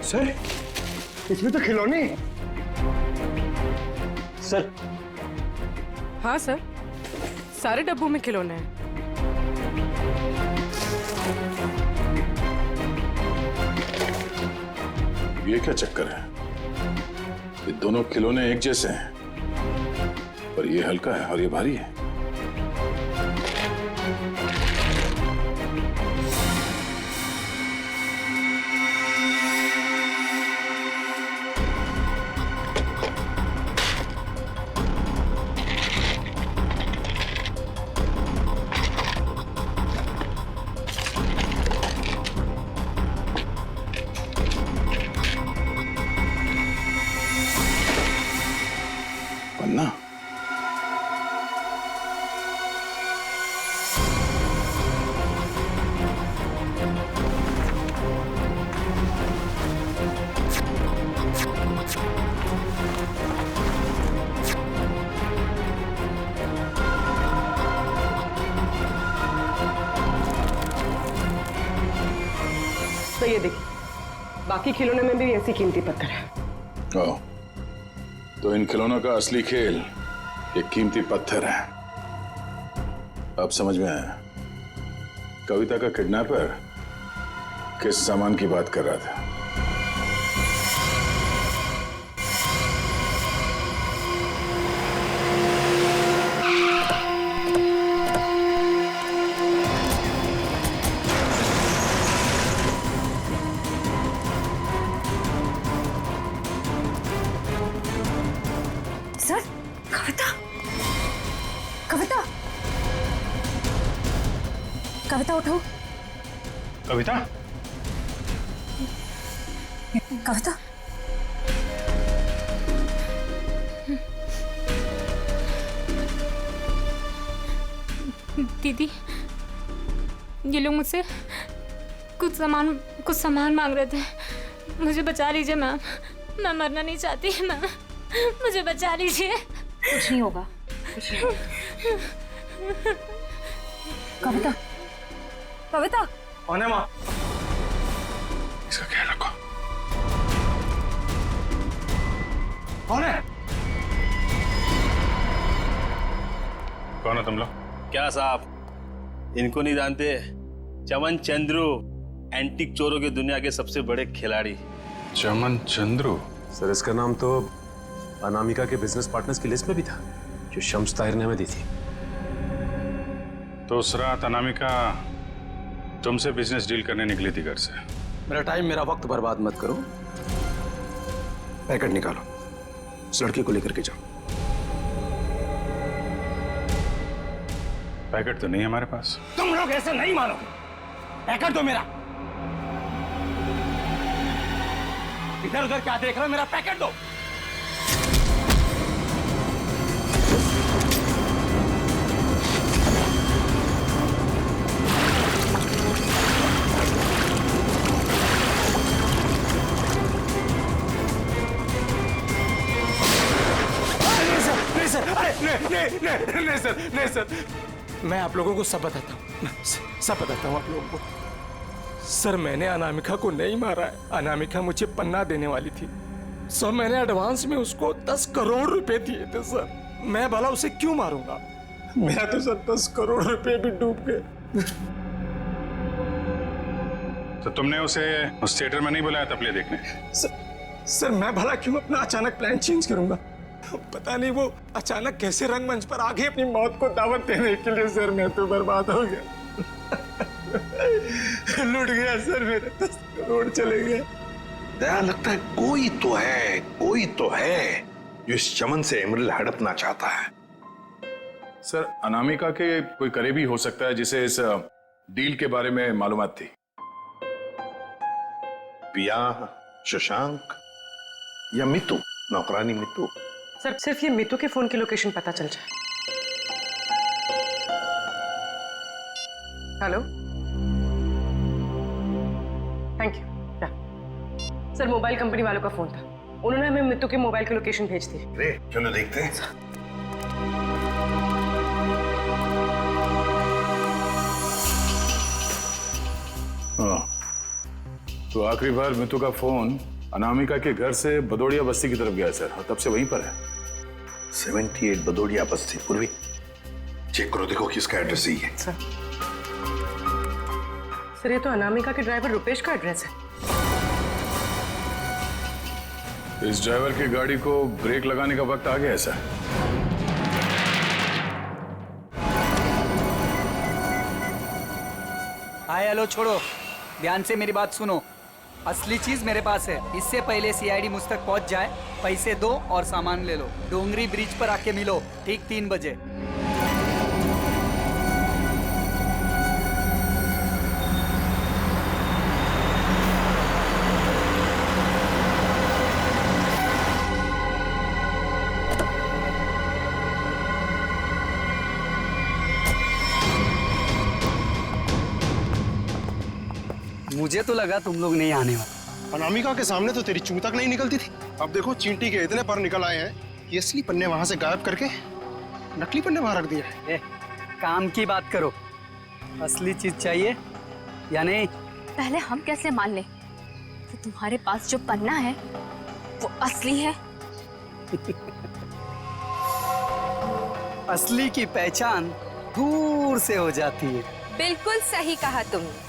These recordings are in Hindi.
सर, इसमें तो खिलौने। सर। हाँ सर, सारे डब्बों में खिलौने हैं। ये क्या चक्कर है? ये दोनों खिलौने एक जैसे हैं, पर ये हल्का है और ये भारी है। पन्ना? तो ये देखिए, बाकी खिलौने में भी ऐसी कीमती पत्थर है। ओह, तो इन खिलौनों का असली खेल ये कीमती पत्थर है। अब समझ में आया। कविता का किडनैपर किस सामान की बात कर रहा था। सर, कविता, कविता, कविता उठो। कविता? कविता, दीदी, ये लोग मुझसे कुछ सामान मांग रहे थे। मुझे बचा लीजिए मैम, मैं मरना नहीं चाहती मैम, मुझे बचा लीजिए। कुछ नहीं होगा, कुछ नहीं होगा। कविता, कविता, कौन है माँ? इसका ख्याल रखो। कौन है? कौन है तुम लोग? क्या साहब, इनको नहीं जानते? चमन चंद्रू, एंटीक चोरों की दुनिया के सबसे बड़े खिलाड़ी। चमन चंद्रू? सर, इसका नाम तो अनामिका के बिजनेस पार्टनर्स की लिस्ट में भी था, जो शम्स ताहिर ने हमें दी थी। तो उस रात अनामिका तुमसे बिजनेस डील करने निकली थी घर से। मेरा टाइम, मेरा वक्त बर्बाद मत करो। पैकेट निकालो, उस लड़के को लेकर के जाओ। पैकेट तो नहीं है हमारे पास। तुम लोग ऐसे नहीं मानोगे। पैकेट दो मेरा। इधर उधर क्या देख रहे हो? मेरा पैकेट दो। नहीं सर, नहीं सर, मैं आप लोगों को सब बताता हूँ, सब बताता हूँ आप लोगों को। सर, मैंने अनामिका को नहीं मारा है। अनामिका मुझे पन्ना देने वाली थी सर। मैंने एडवांस में उसको 10 करोड़ रुपए दिए थे सर। मैं भला उसे क्यों मारूंगा? मेरा तो सर 10 करोड़ रुपए भी डूब गए। तो तुमने उसे उस थिएटर में नहीं बुलाया तबले देखने? सर, मैं भला क्यों अपना अचानक प्लान चेंज करूंगा? पता नहीं वो अचानक कैसे रंगमंच पर आगे अपनी मौत को दावत देने के लिए। सर, मैं तो बर्बाद हो गया। लूट गया सर, मेरे 10 करोड़ चले गए। दया, लगता है कोई तो है जो इस चमन से एमरल्ड हड़पना चाहता है। सर, अनामिका के कोई करीबी हो सकता है जिसे इस डील के बारे में मालूमात थी। पिया, शशांक या मितू, नौकरानी मितू। सर, सिर्फ ये मितू के फोन की लोकेशन पता चल जाए। Hello, thank you. Sir, mobile company वालों का फोन था। उन्होंने हमें मितू के मोबाइल की लोकेशन भेज दी। अरे चलो देखते हैं। हाँ, तो आखिरी बार मितू का फोन अनामिका के घर से बदोड़िया बस्ती की तरफ गया सर, और तब से वहीं पर है। 78 बदोड़िया बस्ती। पूर्वी चेक करो, देखो किसका एड्रेस यही है। सर ये तो अनामिका के ड्राइवर रुपेश का एड्रेस है। इस ड्राइवर की गाड़ी को ब्रेक लगाने का वक्त आ गया है सर। हाय हेलो छोड़ो, ध्यान से मेरी बात सुनो। असली चीज मेरे पास है। इससे पहले सीआईडी मुझ तक पहुंच जाए, पैसे दो और सामान ले लो। डोंगरी ब्रिज पर आके मिलो ठीक 3 बजे। मुझे तो लगा तुम लोग नहीं आने वाले। अनामिका के सामने तो तेरी चूं तक नहीं निकलती थी। अब देखो चींटी के इतने पर निकल आए हैं कि असली पन्ने वहां से गायब करके नकली पन्ने वहां रख दिए। काम की बात करो, असली चीज चाहिए या नहीं? पहले हम कैसे मान लें कि तुम्हारे पास जो पन्ना है वो असली है? असली की पहचान दूर से हो जाती है। बिल्कुल सही कहा तुमने,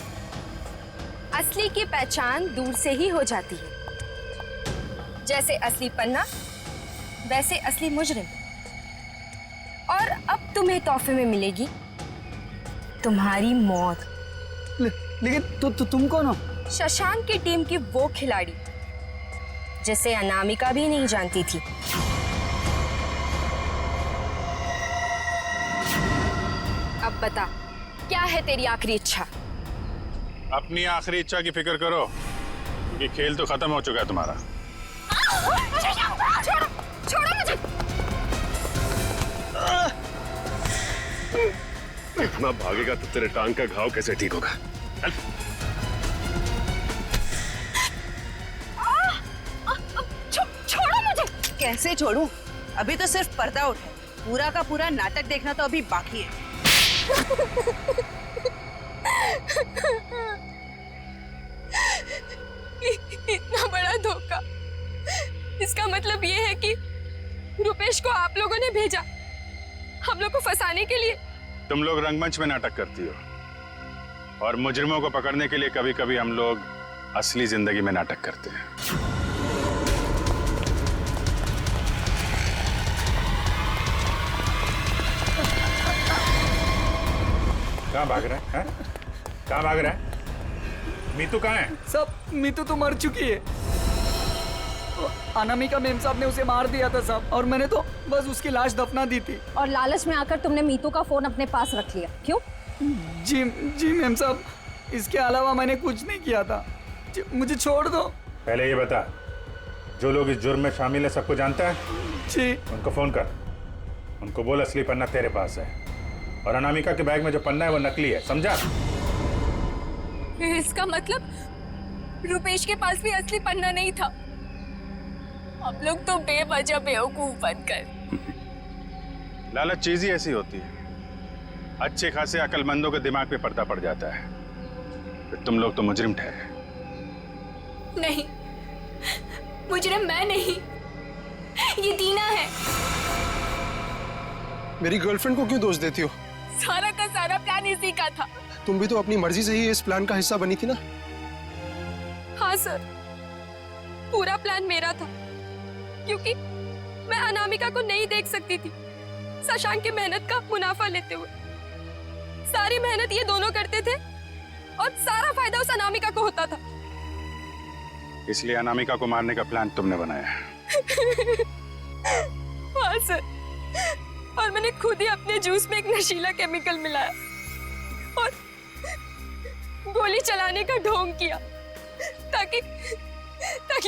असली की पहचान दूर से ही हो जाती है। जैसे असली पन्ना वैसे असली मुजरिम। और अब तुम्हें तोहफे में मिलेगी तुम्हारी मौत। लेकिन तुम कौन हो? शशांक की टीम की वो खिलाड़ी जिसे अनामिका भी नहीं जानती थी। अब बता, क्या है तेरी आखिरी इच्छा? अपनी आखिरी इच्छा की फिक्र करो, क्योंकि खेल तो खत्म हो चुका है तुम्हारा। छोड़ो मुझे। इतना भागेगा तो तेरे टांग का घाव कैसे ठीक होगा? छोड़ो मुझे। कैसे छोड़ूं? अभी तो सिर्फ पर्दा उठा है, पूरा का पूरा नाटक देखना तो अभी बाकी है। इतना बड़ा धोखा। इसका मतलब ये है कि रुपेश को आप लोगों ने भेजा हम लोग को फंसाने के लिए। तुम लोग रंगमंच में नाटक करती हो, और मुजरिमों को पकड़ने के लिए कभी कभी हम लोग असली जिंदगी में नाटक करते हैं। कहाँ भाग रहा है? कहाँ भाग रहा है? मीतू कहाँ है? सब मीतू तो मर चुकी है। अनामिका मेम साहब ने उसे मार दिया था साहब, और मैंने तो बस उसकी लाश दफना दी थी। और लालच में आकर तुमने मीतू का फोन अपने पास रख लिया, क्यों? जी मेम साहब, इसके अलावा मैंने कुछ नहीं किया था। मुझे छोड़ दो। पहले ये बता, जो लोग इस जुर्म में शामिल है सबको जानता है? जी। उनको फोन कर, उनको बोल असली पन्ना तेरे पास है, और अनामिका के बैग में जो पन्ना है वो नकली है, समझा? इसका मतलब रुपेश के पास भी असली पन्ना नहीं था। हम लोग तो बेवजह बेवकूफ बनकर। लालच चीज ही ऐसी होती है, अच्छे खासे अकलमंदों के दिमाग पे पर्दा पड़ जाता है, फिर तुम लोग तो मुजरिम ठहरे। नहीं, मुजरिम मैं नहीं, ये दीना है। मेरी गर्लफ्रेंड को क्यों दोष देती हो? सारा का सारा प्लान इसी का था। तुम भी तो अपनी मर्जी से ही इस प्लान का हिस्सा बनी थी ना? हाँ सर, पूरा प्लान मेरा था, क्योंकि मैं अनामिका को नहीं देख सकती थी शशांक की मेहनत का मुनाफा लेते हुए। सारी मेहनत ये दोनों करते थे और सारा फायदा उस अनामिका को होता था। इसलिए अनामिका को मारने का प्लान तुमने बनाया। हाँ सर, और मैंने खुद ही अपने जूस में एक नशीला केमिकल मिलाया और गोली चलाने का ढोंग किया, ताकि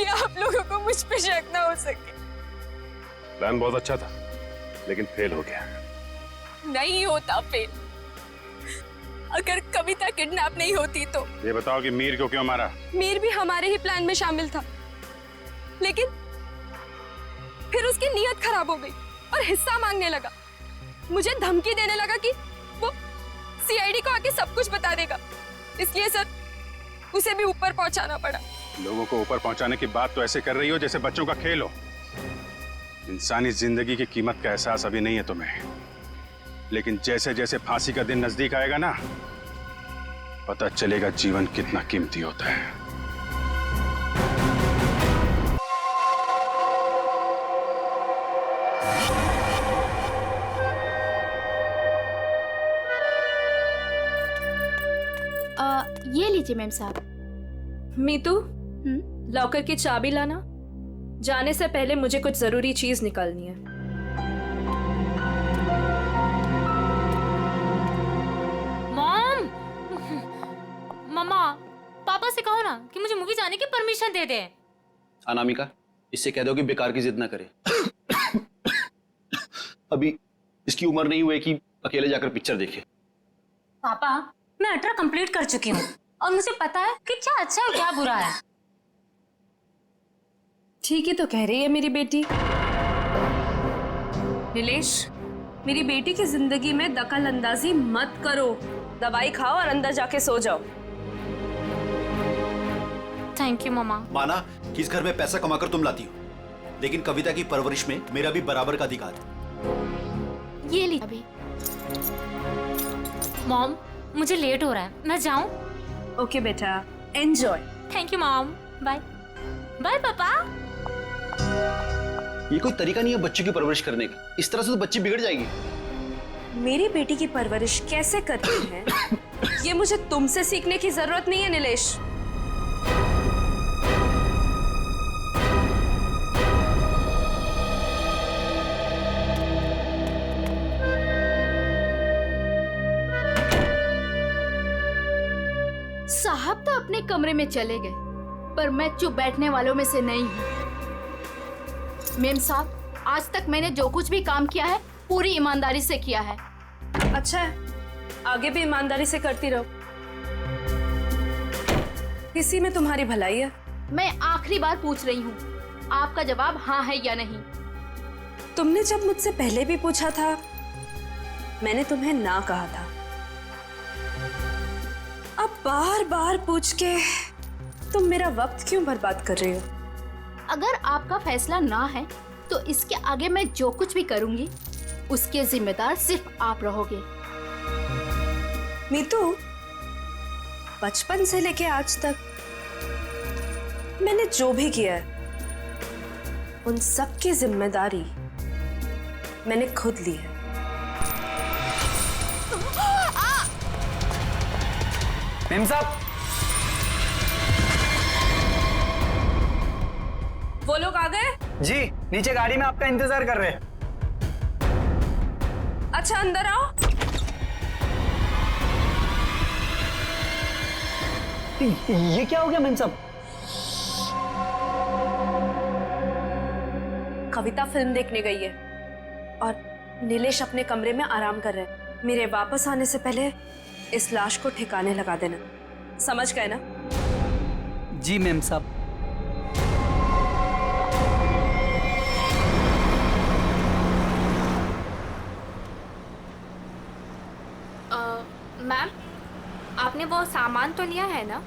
आप लोगों को मुझ पे शक ना हो सके। प्लान बहुत अच्छा था, लेकिन फेल हो गया। नहीं होता फेल। अगर कविता किडनैप नहीं होती तो। ये बताओ कि मीर को क्यों मारा? मीर भी हमारे ही प्लान में शामिल था, लेकिन फिर उसकी नीयत खराब हो गई और हिस्सा मांगने लगा। मुझे धमकी देने लगा कि वो सीआईडी को आके सब कुछ बता देगा। इसलिए सर, उसे भी ऊपर पहुंचाना पड़ा। लोगों को ऊपर पहुंचाने की बात तो ऐसे कर रही हो जैसे बच्चों का खेल हो। इंसानी जिंदगी की कीमत का एहसास अभी नहीं है तुम्हें, लेकिन जैसे जैसे फांसी का दिन नजदीक आएगा ना, पता चलेगा जीवन कितना कीमती होता है। ये लीजिए मैम साहब। मीतू, लॉकर की चाबी लाना। जाने से पहले मुझे कुछ जरूरी चीज निकालनी है। मॉम, मम्मा, पापा से कहो ना कि मुझे मूवी जाने की परमिशन दे दे। अनामिका, इससे कह दो कि बेकार की जिद ना करे। अभी इसकी उम्र नहीं हुई कि अकेले जाकर पिक्चर देखे। पापा, मैं 18 कंप्लीट कर चुकी हूँ और मुझे पता है कि क्या अच्छा है क्या बुरा है। ठीक ही तो कह रही है मेरी बेटी। नीलेश, मेरी बेटी की जिंदगी में दखल अंदाजी मत करो। दवाई खाओ और अंदर जाके सो जाओ। थैंक यू मम्मा। माना कि इस घर में पैसा कमाकर तुम लाती हो, लेकिन कविता की परवरिश में मेरा भी बराबर का अधिकार है। ये ली अभी। मॉम, मुझे लेट हो रहा है, मैं जाऊं? ओके बेटा, enjoy. Thank you mom, bye. Bye पापा। ये कोई तरीका नहीं है बच्चों की परवरिश करने का। इस तरह से तो बच्ची बिगड़ जाएगी। मेरी बेटी की परवरिश कैसे करते हैं ये मुझे तुमसे सीखने की जरूरत नहीं है नीलेश। साहब तो अपने कमरे में चले गए, पर मैं चुप बैठने वालों में से नहीं हूँ। मेम साहब, आज तक मैंने जो कुछ भी काम किया है पूरी ईमानदारी से किया है। अच्छा है, आगे भी ईमानदारी से करती रहो। इसी में तुम्हारी भलाई है। मैं आखिरी बार पूछ रही हूँ, आपका जवाब हाँ है या नहीं? तुमने जब मुझसे पहले भी पूछा था, मैंने तुम्हें ना कहा था। अब बार बार पूछ के तुम मेरा वक्त क्यों बर्बाद कर रही हो? अगर आपका फैसला ना है तो इसके आगे मैं जो कुछ भी करूंगी उसके जिम्मेदार सिर्फ आप रहोगे। मीतू, बचपन से लेके आज तक मैंने जो भी किया है उन सब की जिम्मेदारी मैंने खुद ली है। मेम साहब, वो लोग आ गए? जी, नीचे गाड़ी में आपका इंतजार कर रहे हैं। अच्छा, अंदर आओ। ये क्या हो गया मेम साहब? कविता फिल्म देखने गई है और नीलेश अपने कमरे में आराम कर रहे हैं। मेरे वापस आने से पहले इस लाश को ठिकाने लगा देना, समझ गए ना? जी मेम साहब। मैम, आपने वो सामान तो लिया है ना?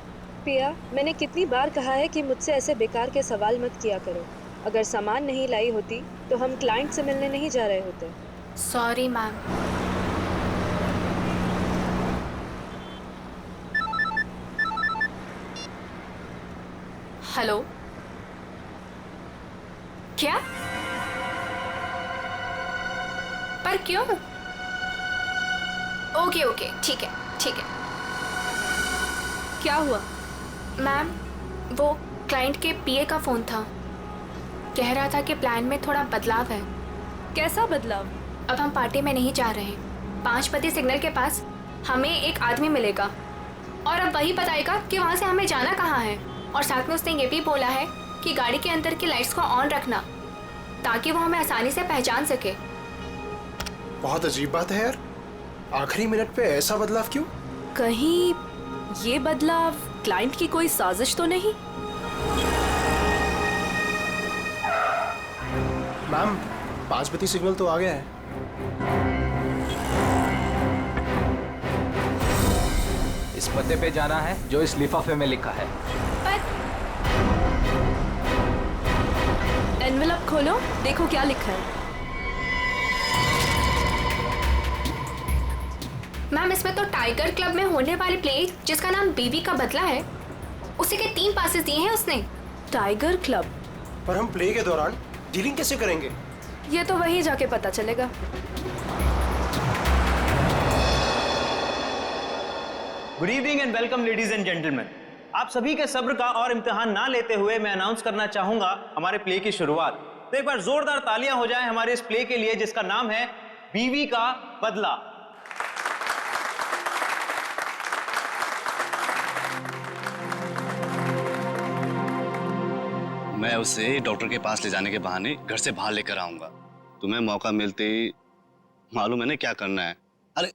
पिया, मैंने कितनी बार कहा है कि मुझसे ऐसे बेकार के सवाल मत किया करो। अगर सामान नहीं लाई होती तो हम क्लाइंट से मिलने नहीं जा रहे होते। Sorry ma'am. हेलो, क्या? पर क्यों? ओके ओके, ठीक है ठीक है। क्या हुआ? मैम, वो क्लाइंट के पीए का फोन था। कह रहा था कि प्लान में थोड़ा बदलाव है। कैसा बदलाव? अब हम पार्टी में नहीं जा रहे। 5 बजे सिग्नल के पास हमें एक आदमी मिलेगा और अब वही बताएगा कि वहाँ से हमें जाना कहाँ है। और साथ में उसने ये भी बोला है कि गाड़ी के अंदर की लाइट्स को ऑन रखना ताकि वो हमें आसानी से पहचान सके। बहुत अजीब बात है यार, आखिरी मिनट पे ऐसा बदलाव क्यों? कहीं ये बदलाव क्लाइंट की कोई साजिश तो नहीं? मैम, 5 बजे सिग्नल तो आ गया है। इस पते पे जाना है जो इस लिफाफे में लिखा है। पर एनवेलप खोलो, देखो क्या लिखा है। मैम इसमें तो टाइगर क्लब में होने वाली प्ले जिसका नाम बीवी का बदला है, उसी के 3 पासेस दिए हैं उसने। Tiger club? पर हम प्ले के दौरान डीलिंग कैसे करेंगे? ये तो वहीं जाके पता चलेगा। Good evening and welcome ladies and gentleman. आप सभी के सब्र का और इम्तिहान ना लेते हुए मैं अनाउंस करना चाहूंगा हमारे प्ले की शुरुआत। तो एक बार जोरदार तालियां हो जाएं हमारे इस प्ले के लिए जिसका नाम है बीवी का बदला। मैं उसे डॉक्टर के पास ले जाने के बहाने घर से बाहर लेकर आऊंगा। तुम्हें मौका मिलते ही मालूम है ना क्या करना है। अरे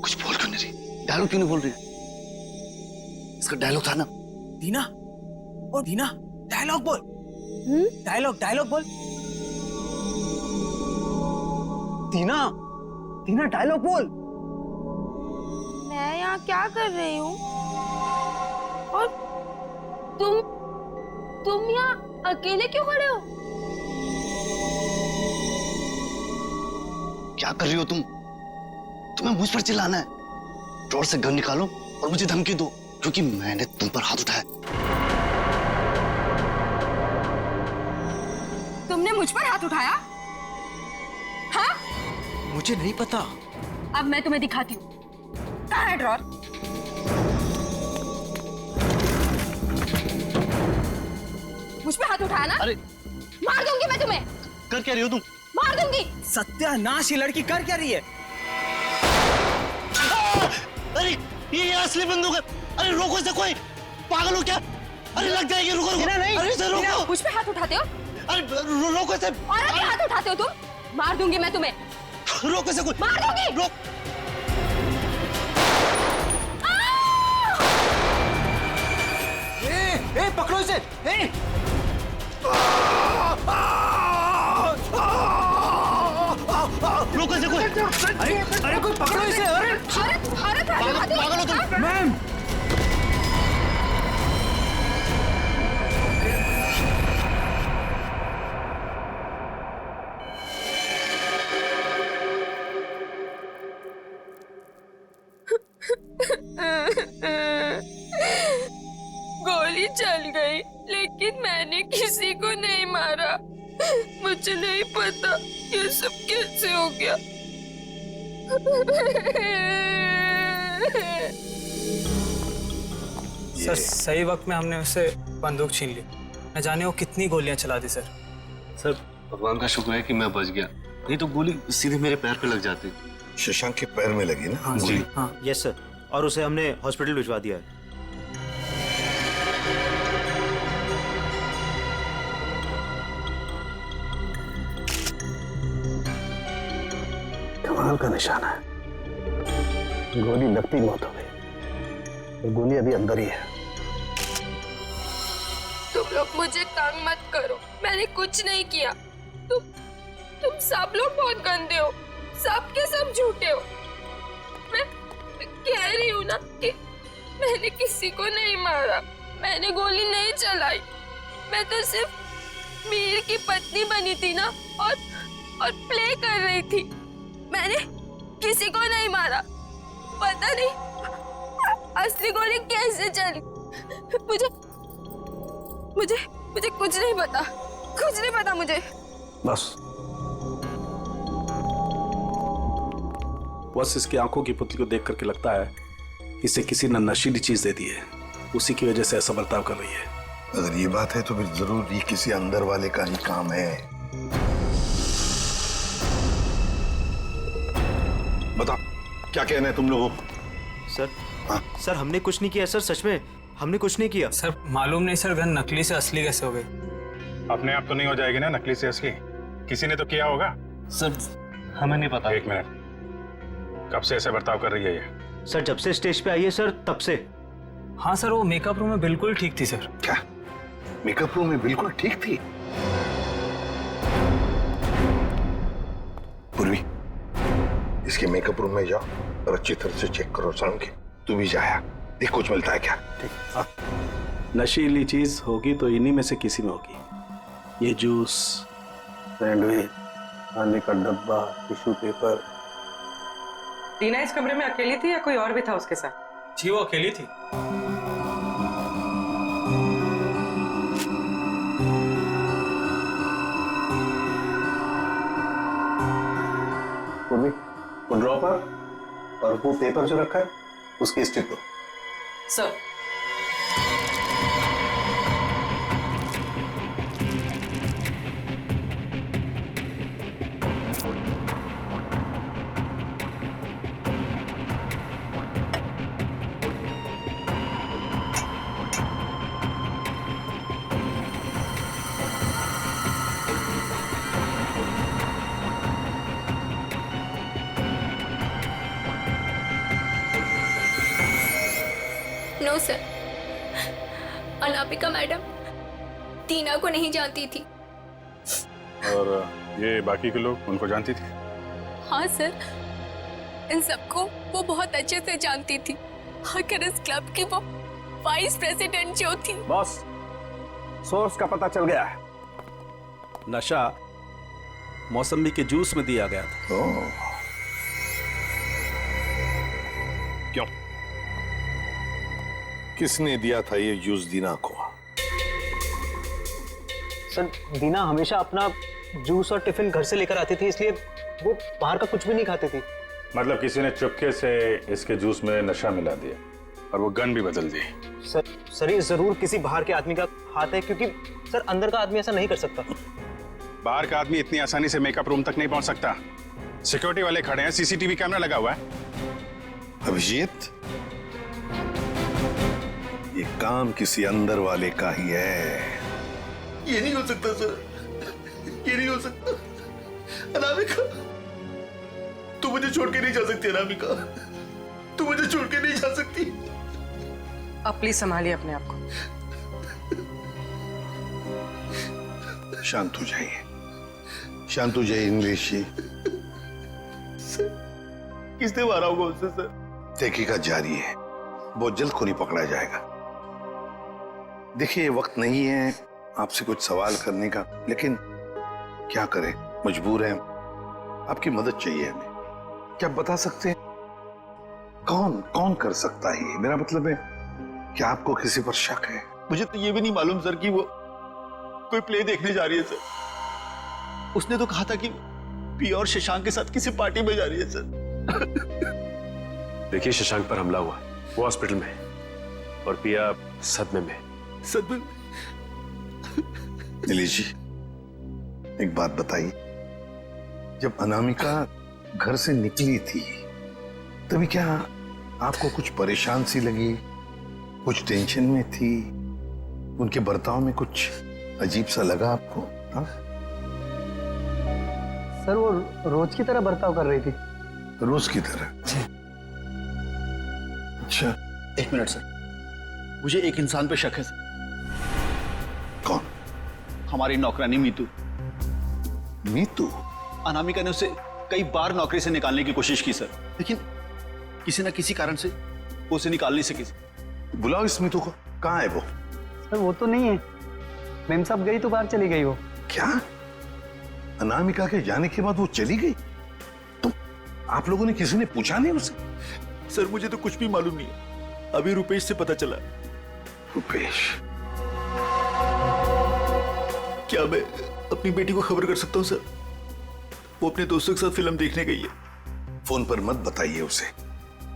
कुछ बोल क्यों नहीं रही? डायलॉग क्यों नहीं बोल रही? इसका डायलॉग था ना। दीना, ओ दीना, डायलॉग बोल। डायलॉग बोल। दीना, दीना डायलॉग बोल। मैं यहाँ क्या कर रही हूँ? और तुम यहाँ अकेले क्यों खड़े हो? क्या कर रही हो तुम? तुम्हें मुझ पर चिल्लाना है? ड्रॉर से गन निकालो और मुझे धमकी दो, क्योंकि मैंने तुम पर हाथ उठाया। तुमने मुझ पर हाथ उठाया? हाँ? मुझे नहीं पता। अब मैं तुम्हें दिखाती हूँ। कहाँ है ड्रॉर? मुझ पे हाथ उठाया ना? अरे मार दूंगी मैं तुम्हें। कर क्या रही हो तुम? मार दूंगी। सत्यानाश, ये लड़की कर क्या रही है? अरे ये असली बंदूक है। अरे रोको इसे, कोई पागल हो क्या? अरे लग जाएगी, रुको रुको। नहीं, अरे इसे रोको। मुझ पे हाथ उठाते हो? अरे रोको इसे। और अभी हाथ उठाते हो तुम? मार दूंगी मैं तुम्हें। रोको इसे, कोई मार दूंगी। रोक। ए, पकड़ो इसे। रोको इसे कोई। अरे कोई पकड़ो इसे। अरे पागल हो तुम? मैम, गोली चल गई, लेकिन मैंने किसी को नहीं मारा। मुझे नहीं पता ये सब कैसे हो गया। सर सही वक्त में हमने उससे बंदूक छीन ली। न जाने वो कितनी गोलियां चला दी सर। सर भगवान का शुक्र है कि मैं बच गया, नहीं तो गोली सीधे मेरे पैर पे लग जाती। शशांक के पैर में लगी ना? हाँ जी। हाँ यस सर, और उसे हमने हॉस्पिटल भिजवा दिया है। कमाल का निशाना है। गोली लगती मौत हो गई, और गोली अभी अंदर ही है। तुम लोग मुझे तंग मत करो, मैंने कुछ नहीं किया। तुम सब लोग बहुत गंदे हो, सब के सब झूठे हो। मैं कह रही हूँ ना कि मैंने किसी को नहीं मारा, मैंने गोली नहीं चलाई। मैं तो सिर्फ मीर की पत्नी बनी थी ना, और प्ले कर रही थी। मैंने किसी को नहीं मारा। पता नहीं असली गोली कैसे चली। मुझे कुछ नहीं पता मुझे। बस इसकी आंखों की पुतली को देख करके लगता है इसे किसी ने नशीली चीज दे दी है, उसी की वजह से ऐसा बर्ताव कर रही है। अगर ये बात है तो फिर जरूर ये किसी अंदर वाले का ही काम है। बताओ क्या कहना है तुम लोगों को? सर हमने कुछ नहीं किया सर, सच में हमने कुछ नहीं किया। सर मालूम नहीं सर, गन नकली से असली कैसे हो गई? अपने आप तो नहीं हो जाएगी ना नकली से असली, किसी ने तो किया होगा। सर हमें नहीं पता। एक मिनट, कब से ऐसे बर्ताव कर रही है ये? सर जब से स्टेज पे आई है सर, तब से। हाँ सर, वो मेकअप रूम में बिल्कुल ठीक थी सर। क्या मेकअप रूम में बिल्कुल ठीक थी? पूर्वी, इसके मेकअप रूम में जाओ और अच्छी तरह से चेक करो सड़म के। तू भी जाया, देख कुछ मिलता है क्या। ठीक। नशीली चीज होगी तो इन्हीं में से किसी में होगी। ये जूस, सैंडविच, खाने का डब्बा, टिश्यू पेपर। टीना इस कमरे में अकेली थी या कोई और भी था उसके साथ? जी वो अकेली थी। पूर्वी, वो ड्रॉपर और वो पेपर जो रखा है उसकी स्ट्रिप दो। Sir. No sir, Anamika madam Tina को नहीं जानती थी। और ये बाकी के लोग उनको जानती थी? हाँ सर, इन सबको वो बहुत अच्छे से जानती थी। आखिर इस क्लब की वो वाइस प्रेसिडेंट जो थी। बॉस, सोर्स का पता चल गया है। नशा मौसमी के जूस में दिया गया था। क्यों? किसने दिया था ये जूस दीना को? सर, दीना हमेशा अपना जूस और टिफिन घर से लेकर आती थी, इसलिए वो बाहर का कुछ भी नहीं खाती थी। मतलब किसी ने चुपके से इसके जूस में नशा मिला दिया और वो गन भी बदल दी। सर ये जरूर किसी बाहर के आदमी का हाथ है, क्योंकि सर अंदर का आदमी ऐसा नहीं कर सकता। बाहर का आदमी इतनी आसानी से मेकअप रूम तक नहीं पहुंच सकता। सिक्योरिटी वाले खड़े हैं, सीसीटीवी कैमरा लगा हुआ है। अभिजीत, ये काम किसी अंदर वाले का ही है। ये नहीं हो सकता सर, ये नहीं हो सकता। अनामिका, तू मुझे छोड़ के नहीं जा सकती। अनामिका, तू मुझे छोड़ के नहीं जा सकती। अब प्लीज संभालिए अपने आप को। शांत हो जाइए, शांत हो जाइए इंग्लिश जी। किसने मारा होगा उससे सर? तहकीकात जारी है, बहुत जल्द खूनी पकड़ा जाएगा। देखिए, वक्त नहीं है आपसे कुछ सवाल करने का, लेकिन क्या करें, मजबूर हैं। आपकी मदद चाहिए हमें। क्या आप बता सकते हैं कौन कौन कर सकता है ये? मेरा मतलब है, क्या आपको किसी पर शक है? मुझे तो ये भी नहीं मालूम सर कि वो कोई प्ले देखने जा रही है सर। उसने तो कहा था कि पिया और शशांक के साथ किसी पार्टी में जा रही है सर। देखिए, शशांक पर हमला हुआ, वो हॉस्पिटल में है और पिया सदमे में। सदमे? नीलेश जी, एक बात बताइए, जब अनामिका घर से निकली थी तभी क्या आपको कुछ परेशान सी लगी, कुछ टेंशन में थी? उनके बर्ताव में कुछ अजीब सा लगा आपको? हाँ? सर वो रोज की तरह बर्ताव कर रही थी। रोज की तरह? अच्छा। एक मिनट सर, मुझे एक इंसान पे शक है सर। कौन? हमारी नौकरानी मीतू। मीतू? अनामिका ने उसे कई बार नौकरी से निकालने की कोशिश की सर, लेकिन किसी न किसी कारण से वो उसे निकाल नहीं सकी। बुलाओ इस मीतू को। कहाँ है वो? सर वो तो नहीं है, मैम साहब गई तो बाहर चली गई वो। क्या? अनामिका के जाने के बाद वो चली गई? तो आप लोगों ने किसी ने पूछा नहीं उसे? सर मुझे तो कुछ भी मालूम नहीं है, अभी रुपेश से पता चला। रुपेश? क्या मैं अपनी बेटी को खबर कर सकता हूँ सर? वो अपने दोस्तों के साथ फिल्म देखने गई है। फोन पर मत बताइए उसे,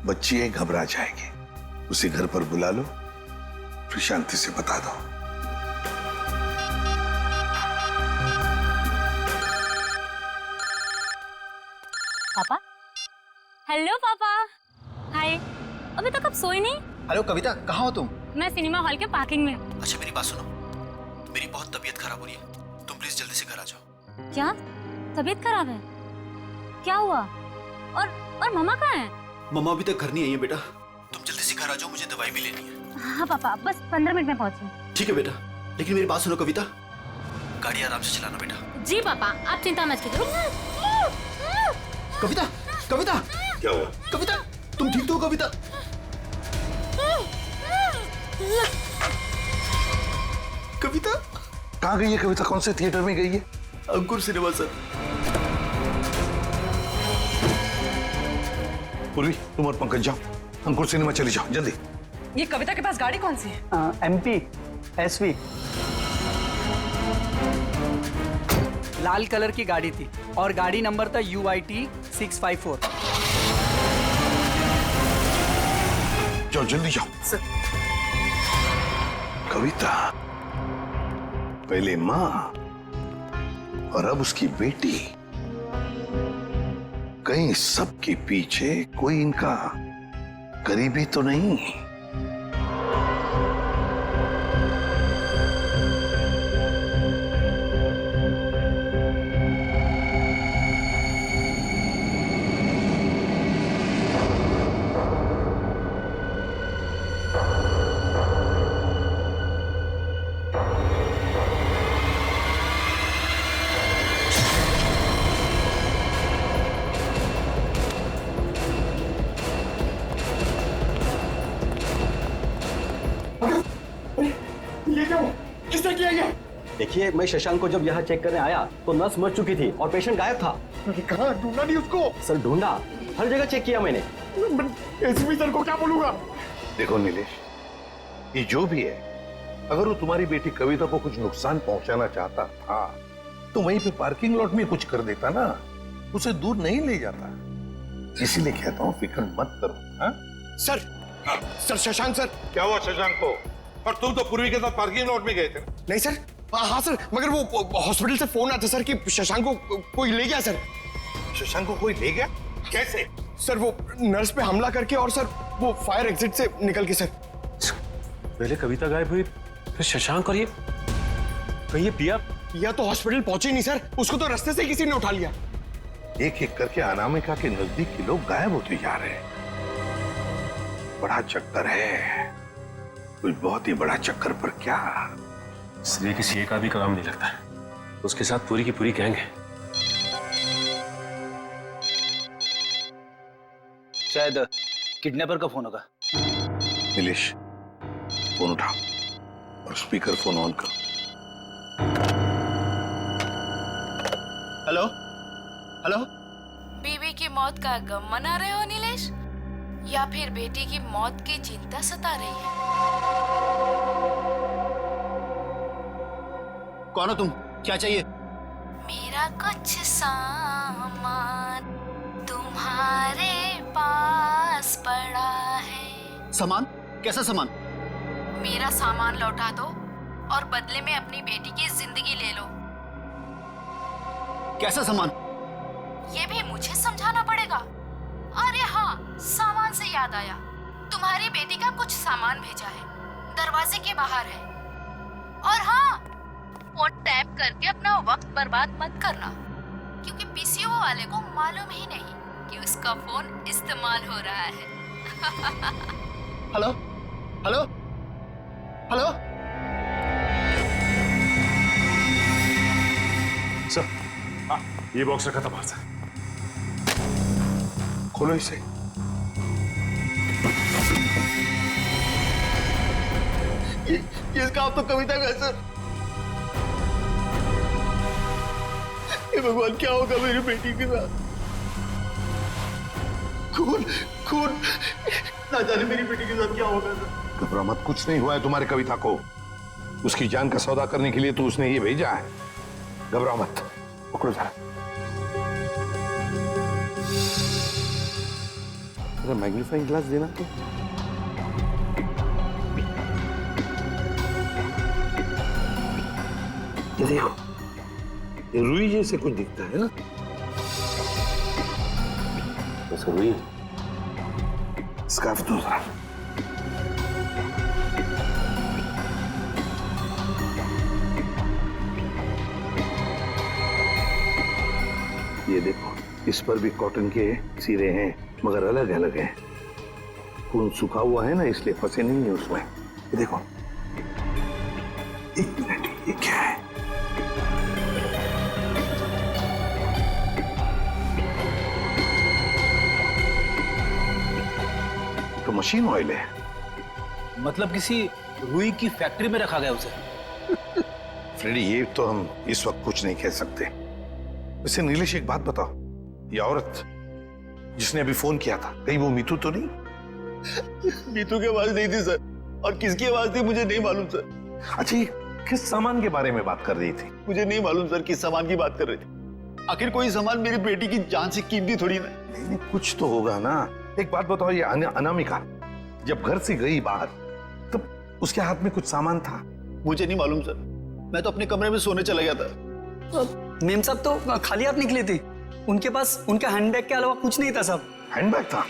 बच्ची है, घबरा जाएगी। उसे घर पर बुला लो, फिर शांति से बता दो। पापा? हेलो पापा। हाय। अभी तक आप सोए नहीं? हेलो कविता, कहाँ हो तुम? मैं सिनेमा हॉल के पार्किंग में। अच्छा मेरी बात सुनो, मेरी बहुत तबीयत खराब हो रही है, तुम प्लीज जल्दी से घर आ जाओ। क्या तबीयत खराब है? क्या हुआ? और मम्मा कहाँ है? मम्मा अभी तक घर नहीं आई है बेटा, तुम जल्दी से घर आ जाओ, मुझे दवाई भी लेनी है। हाँ पापा, बस 15 मिनट में पहुंची। ठीक है बेटा, लेकिन मेरी बात सुनो कविता, गाड़ी आराम से चलाना बेटा। जी पापा, आप चिंता मत कीजिए। कविता, कविता, क्या हुआ? कविता, तुम ठीक तो हो कविता? कविता कहाँ गई है कविता? कौन से थिएटर में गई है? अंकुर सिनेमा सर। पूर्वी, तुम और पंकज जाओ, अंकुर सिनेमा चली जाओ जल्दी। ये कविता के पास गाड़ी कौन सी है? MP SV लाल कलर की गाड़ी थी और गाड़ी नंबर था UIT 654। जाओ जल्दी जाओ। कविता, पहले माँ और अब उसकी बेटी, कहीं सबके पीछे कोई इनका करीबी तो नहीं? देखिए, मैं शशांक को जब यहाँ चेक करने आया तो नर्स मर चुकी थी और पेशेंट गायब था। कहाँ ढूंढा नहीं उसको? सर ढूंढा, हर जगह चेक किया मैंने। एसपी सर को क्या बोलूंगा? देखो नीलेश, ये जो भी है, अगर वो तुम्हारी बेटी कविता को कुछ नुकसान पहुंचाना चाहता था तो वहीं पे पार्किंग लॉट में कुछ कर देता ना, उसे दूर नहीं ले जाता। इसीलिए कहता हूँ फिक्र मत करो। हाँ? Sir Shashank sir. क्या हुआ शशांक को? और तुम तो पूर्वी के साथ पार्किंग लॉट में गए थे। नहीं सर, हाँ सर, मगर वो हॉस्पिटल से फोन आता सर कि शशांक को कोई ले गया सर। शशांक को कोई ले गया? कैसे? सर वो नर्स पे हमला करके और सर वो फायर एग्जिट से निकल के सर। पहले कविता गायब हुई, फिर शशांक और ये कहीं ये पिया तो हॉस्पिटल पहुंचे नहीं सर, उसको तो रास्ते से किसी ने उठा लिया। एक एक करके अनामिका के नजदीक के लोग गायब होते जा रहे हैं। बड़ा चक्कर है, कुछ बहुत ही बड़ा चक्कर। पर क्या? इसलिए किसी एक आदमी का काम नहीं लगता, उसके साथ पूरी की पूरी गैंग है। शायद किडनैपर का फोन होगा। नीलेश, फोन उठाओ और स्पीकर फोन ऑन करो। Hello hello. बीवी की मौत का गम मना रहे हो नीलेश, या फिर बेटी की मौत की चिंता सता रही है? कौन हो तुम? क्या चाहिए? मेरा कुछ सामान तुम्हारे पास पड़ा है। सामान? कैसा सामान? मेरा सामान लौटा दो और बदले में अपनी बेटी की जिंदगी ले लो। कैसा सामान? ये भी मुझे समझाना पड़ेगा? अरे हाँ, सामान से याद आया, तुम्हारी बेटी का कुछ सामान भेजा है, दरवाजे के बाहर है। और हाँ, फोन टैप करके अपना वक्त बर्बाद मत करना, क्योंकि पीसीओ वाले को मालूम ही नहीं कि उसका फोन इस्तेमाल हो रहा है। Hello hello hello. सर, हाँ, ये बॉक्स रखा था बाहर से। खोलो इसे। ये काम तो कविता का है सर। हे भगवान, क्या होगा मेरी बेटी के साथ? खून खून, ना जाने मेरी बेटी के साथ क्या होगा सर। घबरा मत, कुछ नहीं हुआ है तुम्हारी कविता को। उसकी जान का सौदा करने के लिए तो उसने ये भेजा है। घबरा मत, पकड़ो जरा। मैग्नीफाइंग ग्लास देना तो। ये देखो, ये रुई जैसे कुछ दिखता है ना? वैसे रुई स्कार्फ दो जरा। ये देखो, इस पर भी कॉटन के सिरे हैं, मगर अलग अलग हैं। खून सूखा हुआ है ना, इसलिए फंसे नहीं है उसमें। ये देखो, एक मिनट, ये क्या है? तो मशीन ऑयल है। मतलब किसी रुई की फैक्ट्री में रखा गया उसे? फ्रेडी, ये तो हम इस वक्त कुछ नहीं कह सकते। वैसे नीलेश, एक बात बताओ, ये औरत जिसने अभी फोन किया था, कहीं वो मीतू तो नहीं? मीतू की आवाज नहीं थी सर, और किसकी आवाज थी मुझे नहीं मालूम सर। अच्छा, किस सामान के बारे में बात कर रही थी? मुझे नहीं मालूम सर किस सामान की बात कर रही थी। आखिर कोई सामान मेरी बेटी की जान से कीमती थोड़ी ना। नहीं, कुछ तो होगा ना। एक बात बताओ, ये अनामिका जब घर से गई बाहर, तब उसके हाथ में कुछ सामान था? मुझे नहीं मालूम सर, मैं तो अपने कमरे में सोने चला गया था। मेम साहब तो खाली हाथ निकली थी, उनके पास उनका हैंडबैग के अलावा कुछ नहीं था साहब। हैंडबैग था?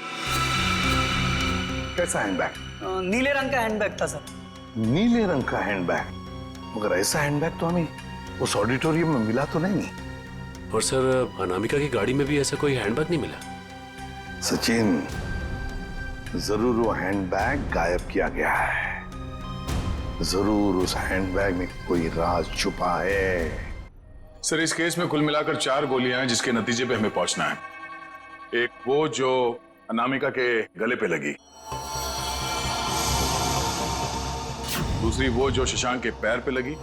कैसा हैंडबैग? नीले रंग का हैंडबैग था सर। नीले रंग का हैंडबैग? मगर ऐसा हैंडबैग तो हमें उस ऑडिटोरियम में मिला तो नहीं। और सर, अनामिका की गाड़ी में भी ऐसा कोई हैंडबैग नहीं मिला। सचिन, जरूर वो हैंडबैग गायब किया गया है। जरूर उस हैंडबैग में कोई राज छुपा है। सर, इस केस में कुल मिलाकर 4 गोलियां हैं जिसके नतीजे पे हमें पहुंचना है। एक वो जो अनामिका के गले पे लगी, दूसरी वो जो शशांक के पैर पे लगी,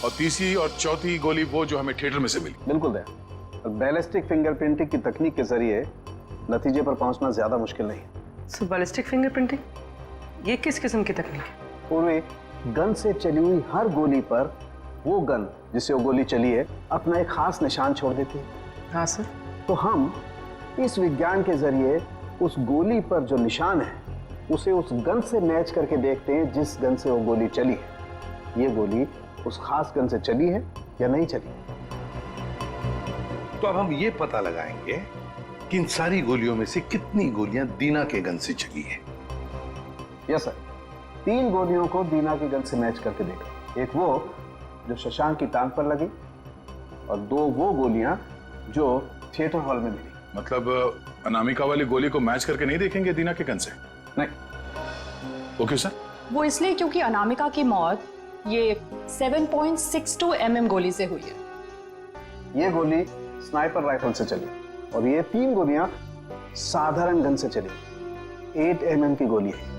और तीसरी और चौथी गोली वो जो हमें थिएटर में से मिली। बिल्कुल दया, बैलिस्टिक फिंगरप्रिंटिंग की तकनीक के जरिए नतीजे पर पहुंचना ज्यादा मुश्किल नहीं है। सो बैलिस्टिक फिंगरप्रिंटिंग, ये किस किस्म की तकनीक है? पूरे गन से चली हुई हर गोली पर वो गन जिससे वो गोली चली है अपना एक खास निशान छोड़ देती है। हाँ सर। तो हम इस विज्ञान के जरिए उस गोली पर जो निशान है उसे उस गन से मैच करके देखते हैं जिस गन से वो गोली चली है। ये गोली उस खास गन से चली है या नहीं चली। तो अब हम ये पता लगाएंगे कि इन सारी गोलियों में से कितनी गोलियां दीना के गन से चली है। यस सर, 3 गोलियों को दीना की गन से मैच करके देखा। एक वो जो शशांक की टांग पर लगी, और 2 वो गोलियां जो थिएटर हॉल में मिली। मतलब अनामिका वाली गोली को मैच करके नहीं देखेंगे दीना के गन से? नहीं। वो क्यों सर? वो इसलिए क्योंकि अनामिका की मौत ये 7.62 mm गोली से हुई है। ये गोली स्नाइपर राइफल से चली, और ये 3 गोलियां साधारण गन से चली। 8 mm की गोली है।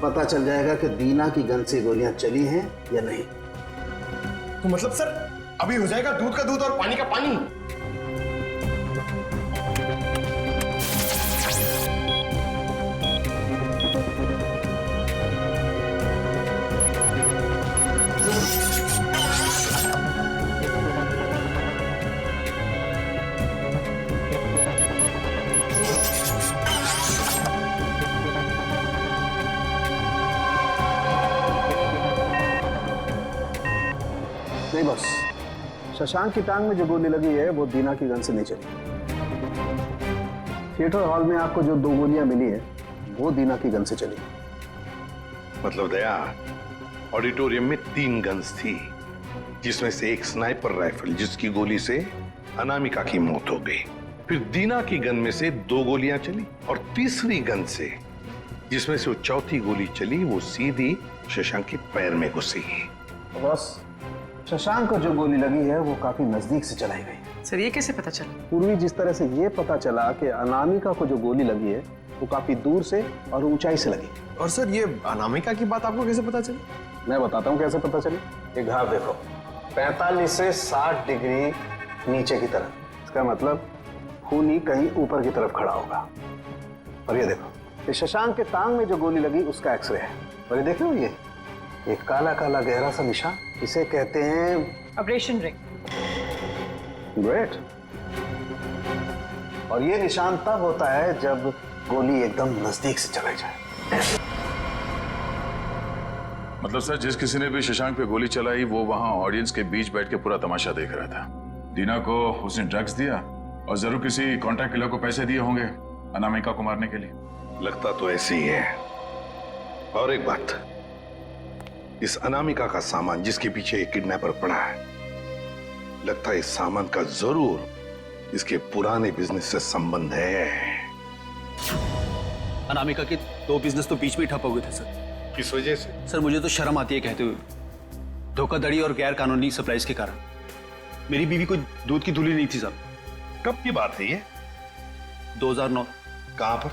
पता चल जाएगा कि दीना की गन से गोलियां चली हैं या नहीं। तो मतलब सर, अभी हो जाएगा दूध का दूध और पानी का पानी। नहीं बस, शशांक की टांग में जो गोली लगी है वो दीना की गन से नहीं चली। थिएटर हॉल में आपको जो 2 गोलियां मिली है वो दीना की गन से चली। मतलब दया, ऑडिटोरियम में 3 गन्स थी, जिसमें से एक स्नाइपर राइफल जिसकी गोली से अनामिका की मौत हो गई। फिर दीना की गन में से 2 गोलियां चली, और तीसरी गन से जिसमें से वो चौथी गोली चली वो सीधी शशांक के पैर में घुसी। बस, शशांक को जो गोली लगी है वो काफी नजदीक से चलाई गई। सर, ये कैसे पता चला? पूर्वी, जिस तरह से ये पता चला कि अनामिका को जो गोली लगी है वो काफी दूर से और ऊंचाई से लगी। और सर, ये अनामिका की बात आपको कैसे पता चली? मैं बताता हूँ कैसे पता चली। ये घाव देखो, 45 से 60 डिग्री नीचे की तरफ। इसका मतलब खूनी कहीं ऊपर की तरफ खड़ा होगा। और ये देखो, ये शशांक के टांग में जो गोली लगी उसका एक्सरे है। और ये देख रहे हो, ये एक काला काला गहरा सा निशान, इसे कहते हैं ऑपरेशन रिंग। ग्रेट। और ये निशान तब होता है जब गोली एकदम नजदीक से चलाई जाए। मतलब सर, जिस किसी ने भी शशांक पे गोली चलाई वो वहां ऑडियंस के बीच बैठ के पूरा तमाशा देख रहा था। दीना को उसने ड्रग्स दिया और जरूर किसी कॉन्ट्रैक्ट किलर को पैसे दिए होंगे अनामिका को मारने के लिए। लगता तो ऐसे ही है। और एक बात, इस अनामिका का सामान जिसके पीछे एक किडनैपर पड़ा है, लगता है इस सामान का जरूर इसके पुराने बिजनेस से संबंध है। अनामिका के 2 बिजनेस तो बीच में ठप हो गए थे सर। किस वजह से? सर मुझे तो शर्म आती है कहते हुए, धोखाधड़ी और गैर कानूनी सप्लाईज के कारण। मेरी बीवी को दूध की धुली नहीं थी साहब। कब की बात है ये? 2009। कहां पर?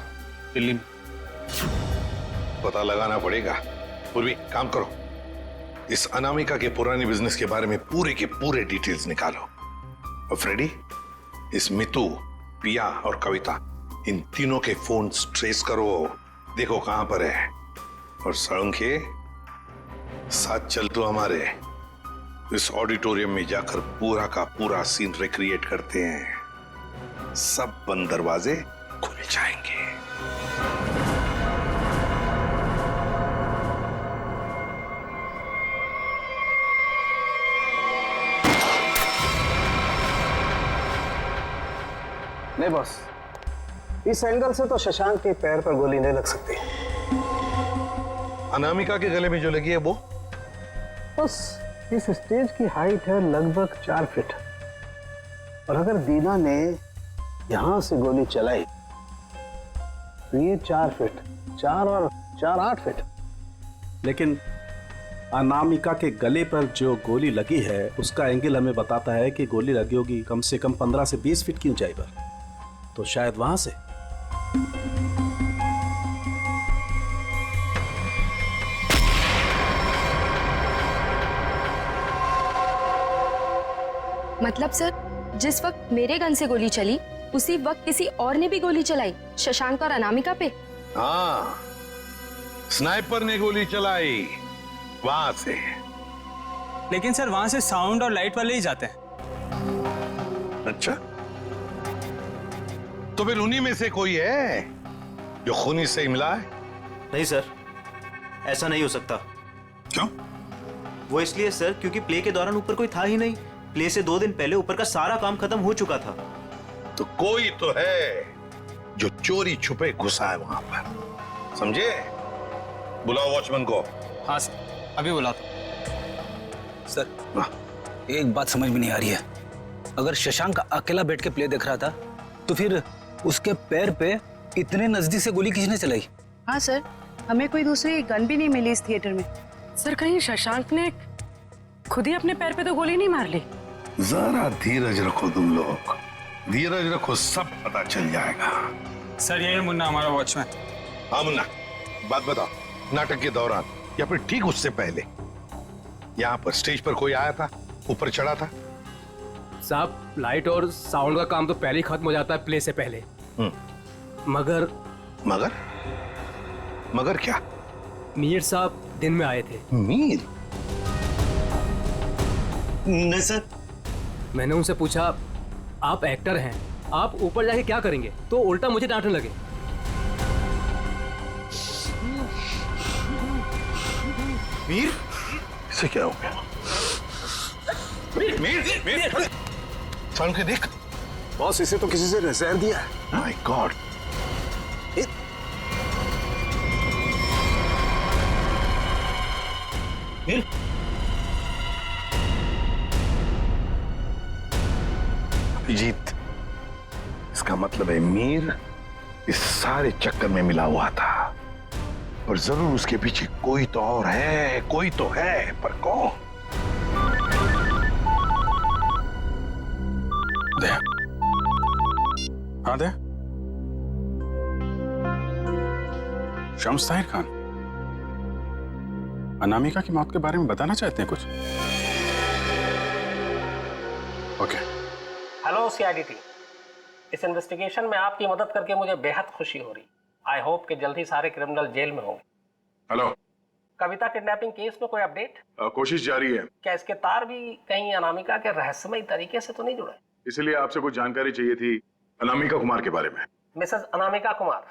दिल्ली में। पता लगाना पड़ेगा। पूर्वी काम करो, इस अनामिका के पुराने बिजनेस के बारे में पूरे के पूरे डिटेल्स निकालो। और फ्रेडी, इस मितू, पिया और कविता, इन तीनों के फोन ट्रेस करो, देखो कहां पर है। और सड़ंखे, साथ चल तो हमारे इस ऑडिटोरियम में जाकर पूरा का पूरा सीन रिक्रिएट करते हैं। सब बंद दरवाजे खुले जाएंगे। नहीं बॉस, इस एंगल से तो शशांक के पैर पर गोली नहीं लग सकती। अनामिका के गले में जो लगी है वो? बस इस स्टेज की हाइट है लगभग 4 फीट, और अगर दीना ने यहां से गोली चलाई तो ये 4 फीट, 4 और 4 8 फीट। लेकिन अनामिका के गले पर जो गोली लगी है उसका एंगल हमें बताता है कि गोली लगी होगी कम से कम 15 से 20 फीट की ऊंचाई पर, तो शायद वहां से। मतलब सर, जिस वक्त मेरे गन से गोली चली उसी वक्त किसी और ने भी गोली चलाई शशांक और अनामिका पे। हाँ, स्नाइपर ने गोली चलाई वहां से। लेकिन सर वहां से साउंड और लाइट वाले ही जाते हैं। अच्छा, तो फिर उन्हीं में से कोई है जो खूनी से मिला है? नहीं सर, ऐसा नहीं हो सकता। क्यों? वो इसलिए सर क्योंकि प्ले के दौरान ऊपर कोई था ही नहीं। प्ले से 2 दिन पहले ऊपर का सारा काम खत्म हो चुका था। तो कोई तो है जो चोरी छुपे घुसा है वहां पर, समझे? बुलाओ वॉचमैन को। हाँ सर, अभी बुलाता। सर एक बात समझ में नहीं आ रही है, अगर शशांक अकेला बैठ के प्ले देख रहा था तो फिर उसके पैर पे इतने नजदीक से गोली किसने चलाई? हाँ सर, हमें कोई दूसरी गन भी नहीं मिली इस थिएटर में। सर कहीं शशांक ने खुद ही अपने पैर पे तो गोली नहीं मार ली? जरा धीरज रखो तुम लोग, धीरज रखो, सब पता चल जाएगा। सर ये मुन्ना हमारा वॉचमैन। हाँ मुन्ना, बात बताओ, नाटक के दौरान या फिर ठीक उससे पहले यहाँ पर स्टेज पर कोई आया था, ऊपर चढ़ा था? साहब लाइट और साउंड का काम तो पहले ही खत्म हो जाता है प्ले से पहले। मगर मगर मगर क्या? मीर साहब दिन में आए थे। मीर? नहीं सर। मैंने उनसे पूछा, आप एक्टर हैं, आप ऊपर जाके क्या करेंगे? तो उल्टा मुझे डांटने लगे। मीर? इसे क्या हो गया? मीर, मीर, मीर, चल के देख। बॉस, इसे तो किसी से जहर दिया है। My God. मीर? अभिजीत, इसका मतलब है मीर इस सारे चक्कर में मिला हुआ था, और जरूर उसके पीछे कोई तो और है, कोई तो है, पर कौन? दे। हाँ दे। शम्स ताहिर खान, अनामिका की मौत के बारे में बताना चाहते हैं कुछ? ओके। हेलो सीआईडी टीम, इस इन्वेस्टिगेशन में आपकी मदद करके मुझे बेहद खुशी हो रही। आई होप कि जल्द ही सारे क्रिमिनल जेल में होंगे। हेलो, कविता किडनैपिंग केस में कोई अपडेट? कोशिश जारी है। क्या इसके तार भी कहीं अनामिका के रहस्यमय तरीके से तो नहीं जुड़े? इसलिए आपसे कुछ जानकारी चाहिए थी, अनामिका कुमार के बारे में। मिसेस अनामिका कुमार,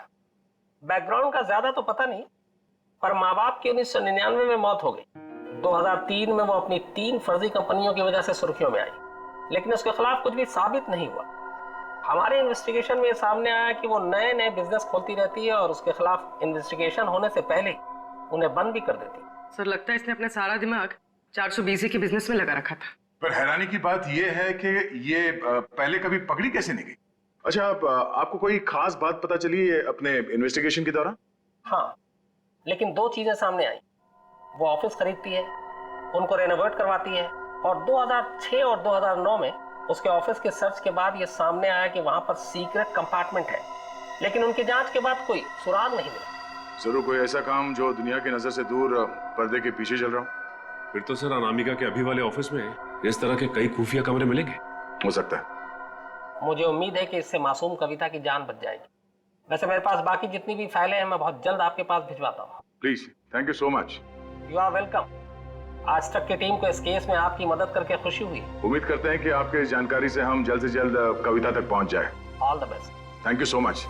बैकग्राउंड का ज्यादा तो पता नहीं, पर माँ बाप की 1999 में मौत हो गई। 2003 में वो अपनी 3 फर्जी कंपनियों की वजह से सुर्खियों में आई, लेकिन उसके खिलाफ कुछ भी साबित नहीं हुआ। हमारे इन्वेस्टिगेशन में ये सामने आया कि वो नए नए बिजनेस खोलती रहती है और उसके खिलाफ इन्वेस्टिगेशन होने से पहले उन्हें बंद भी कर देती है। सर, लगता है इसने अपना सारा दिमाग 420 के बिजनेस में लगा रखा था। पर हैरानी की बात यह है कि ये पहले कभी पकड़ी कैसे नहीं गई? अच्छा, आपको कोई खास बात पता चली है अपने इन्वेस्टिगेशन के दौरान? हाँ, लेकिन 2 चीजें सामने आई। वो ऑफिस खरीदती है, उनको रेनोवेट करवाती है, और 2006 और 2009 में उसके ऑफिस के सर्च के बाद ये सामने आया कि वहां पर सीक्रेट कंपार्टमेंट है, लेकिन उनकी जांच के बाद कोई सुराग नहीं मिला। जरूर कोई ऐसा काम जो दुनिया की नजर से दूर पर्दे के पीछे चल रहा हो। फिर तो सर अनामिका के अभी वाले ऑफिस में इस तरह के कई खुफिया कमरे मिलेंगे। हो सकता है। मुझे उम्मीद है कि इससे मासूम कविता की जान बच जाएगी। वैसे मेरे पास बाकी जितनी भी फाइलें हैं मैं बहुत जल्द आपके पास भिजवाता हूँ। Please, thank you so much. You are welcome. आज तक की टीम को इस केस में आपकी मदद करके खुशी हुई। उम्मीद करते हैं कि आपके इस जानकारी से हम जल्द से जल्द कविता तक पहुंच जाए। All the best. Thank you so much.